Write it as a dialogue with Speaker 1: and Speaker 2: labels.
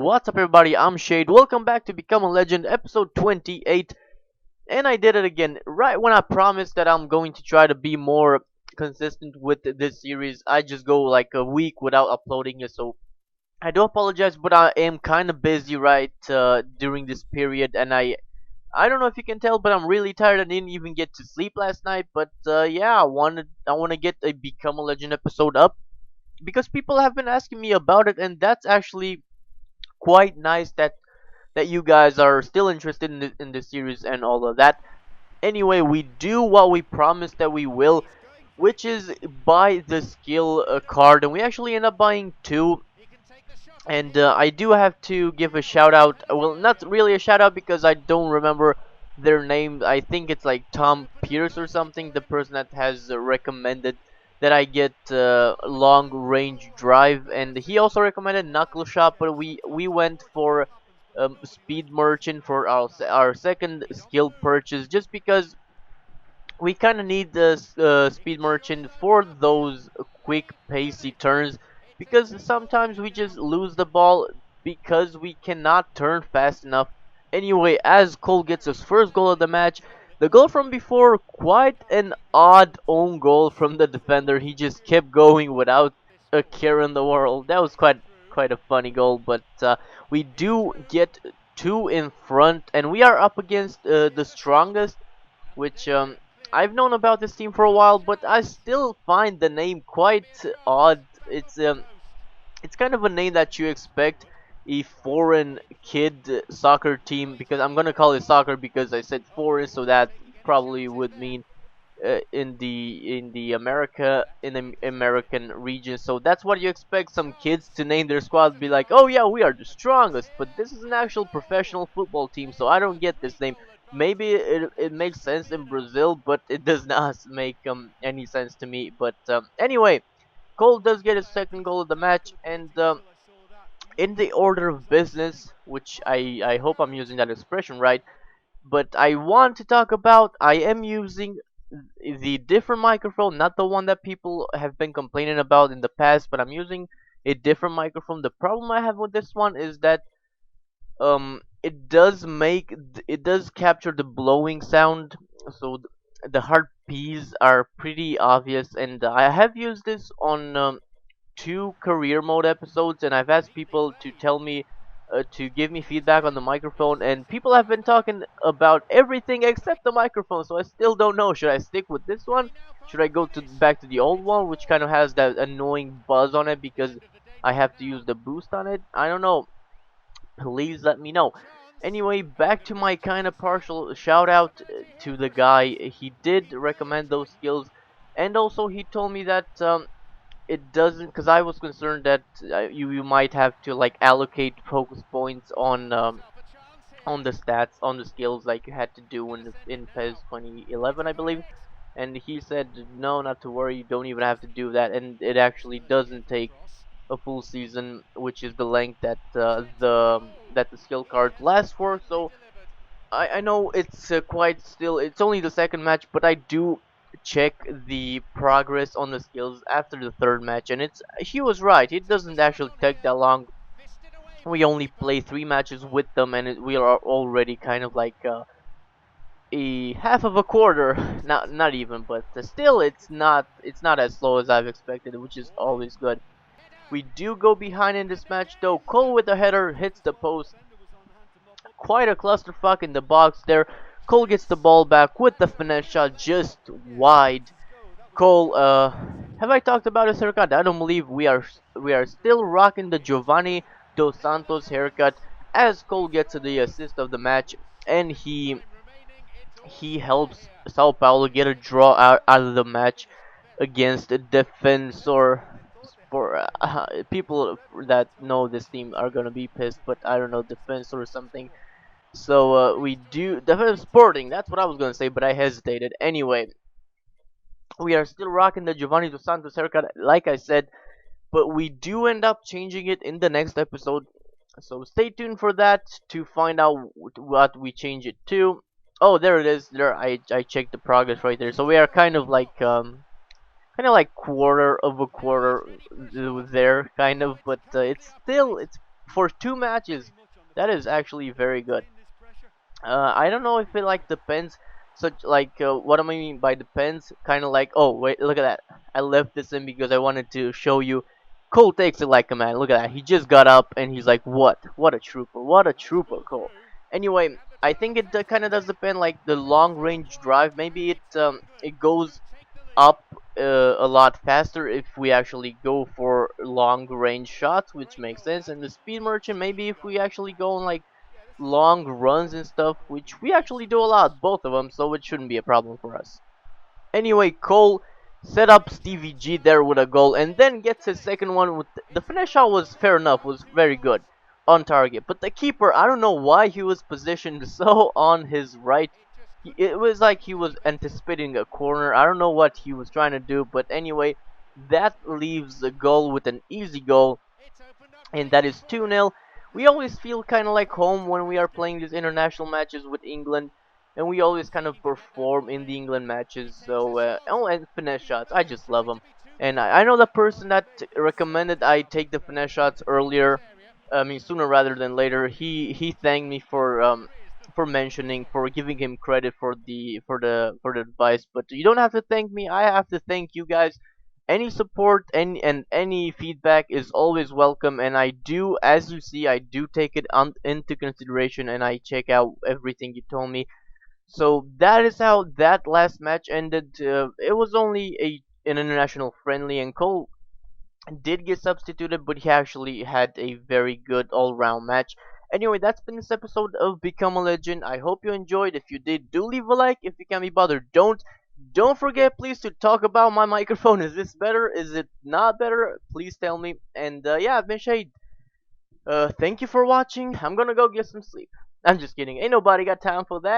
Speaker 1: What's up, everybody? I'm Shade. Welcome back to Become a Legend, episode 28. And I did it again. Right when I promised that I'm going to try to be more consistent with this series, I just go like a week without uploading it. So I do apologize, but I am kind of busy during this period, and I don't know if you can tell, but I'm really tired. I didn't even get to sleep last night. But yeah, I want to get a Become a Legend episode up because people have been asking me about it, and that's actually quite nice that you guys are still interested in this series and all of that. Anyway, we do what we promised that we will, which is buy the skill card, and we actually end up buying two. And I do have to give a shout out. Well, not really a shout out because I don't remember their name. I think it's like Tom Pierce or something, the person that has recommended that I get long range drive, and he also recommended Knuckle Shot, but we went for Speed Merchant for our second skill purchase, just because we kind of need the Speed Merchant for those quick pacey turns, because sometimes we just lose the ball because we cannot turn fast enough. Anyway, as Cole gets his first goal of the match, the goal from before, quite an odd own goal from the defender. He just kept going without a care in the world. That was quite a funny goal, but we do get two in front, and we are up against the strongest, which I've known about this team for a while, but I still find the name quite odd. It's kind of a name that you expect a foreign kid soccer team, because I'm gonna call it soccer because I said foreign, so that probably would mean in the American region. So that's what you expect some kids to name their squad, be like, oh yeah, we are the strongest. But this is an actual professional football team, so I don't get this name. Maybe it makes sense in Brazil, but it does not make any sense to me. But anyway, Cole does get his second goal of the match, and in the order of business, which I hope I'm using that expression right, but I want to talk about, I am using the different microphone, not the one that people have been complaining about in the past, but I'm using a different microphone. The problem I have with this one is that it does capture the blowing sound, so the hard P's are pretty obvious, and I have used this on two career mode episodes, and I've asked people to tell me to give me feedback on the microphone, and people have been talking about everything except the microphone, so I still don't know. Should I stick with this one? Should I go back to the old one, which kind of has that annoying buzz on it because I have to use the boost on it? I don't know. Please let me know. Anyway, back to my kind of partial shout out to the guy. He did recommend those skills, and also he told me that it doesn't, because I was concerned that you might have to like allocate focus points on the stats, on the skills, like you had to do in PES 2011, I believe. And he said no, not to worry, you don't even have to do that, and it actually doesn't take a full season, which is the length that the skill cards last for. So I know it's quite still, it's only the second match, but I do check the progress on the skills after the third match, and he was right. It doesn't actually take that long. We only play 3 matches with them, and we are already kind of like a half of a quarter. Not even, but still, it's not as slow as I've expected, which is always good. We do go behind in this match though. Cole with the header hits the post. Quite a clusterfuck in the box there. Cole gets the ball back with the finesse shot just wide. Cole, have I talked about his haircut? I don't believe we are still rocking the Giovanni Dos Santos haircut as Cole gets the assist of the match, and he helps Sao Paulo get a draw out of the match against the Defensor. For people that know this team are gonna be pissed, but I don't know, Defense or something. So we do Defense Sporting. That's what I was gonna say, but I hesitated. Anyway, we are still rocking the Giovanni Dos Santos haircut, like I said, but we do end up changing it in the next episode. So stay tuned for that to find out what we change it to. Oh, there it is. There, I checked the progress right there. So we are kind of like quarter of a quarter there, kind of, but it's for 2 matches. That is actually very good. I don't know if it like depends. Such like what am I mean by depends? Kind of like, oh wait, look at that. I left this in because I wanted to show you. Cole takes it like a man. Look at that. He just got up and he's like, what? What a trooper! What a trooper, Cole. Anyway, I think it kind of does depend. Like the long range drive, maybe it goes up a lot faster if we actually go for long range shots, which makes sense. And the speed merchant, maybe if we actually go on like long runs and stuff, which we actually do a lot, both of them, so it shouldn't be a problem for us. Anyway, Cole set up Stevie G there with a goal and then gets his second one with the finish shot was fair enough, was very good on target. But the keeper, I don't know why he was positioned so on his right. It was like he was anticipating a corner. I don't know what he was trying to do, but anyway, that leaves the goal with an easy goal, and that is 2-0. We always feel kind of like home when we are playing these international matches with England, and we always kind of perform in the England matches. So, oh, and finesse shots, I just love them. And I know the person that recommended I take the finesse shots earlier. I mean, sooner rather than later. He thanked me for mentioning, for giving him credit for the advice. But you don't have to thank me. I have to thank you guys. Any support and any feedback is always welcome, and I do, as you see, I do take it into consideration, and I check out everything you told me. So that is how that last match ended. It was only an international friendly, and Cole did get substituted, but he actually had a very good all-round match. Anyway, that's been this episode of Become a Legend. I hope you enjoyed. If you did, do leave a like. If you can be bothered, don't forget, please, to talk about my microphone. Is this better? Is it not better? Please tell me. And yeah, I've been Shade. Thank you for watching. I'm gonna go get some sleep. I'm just kidding. Ain't nobody got time for that.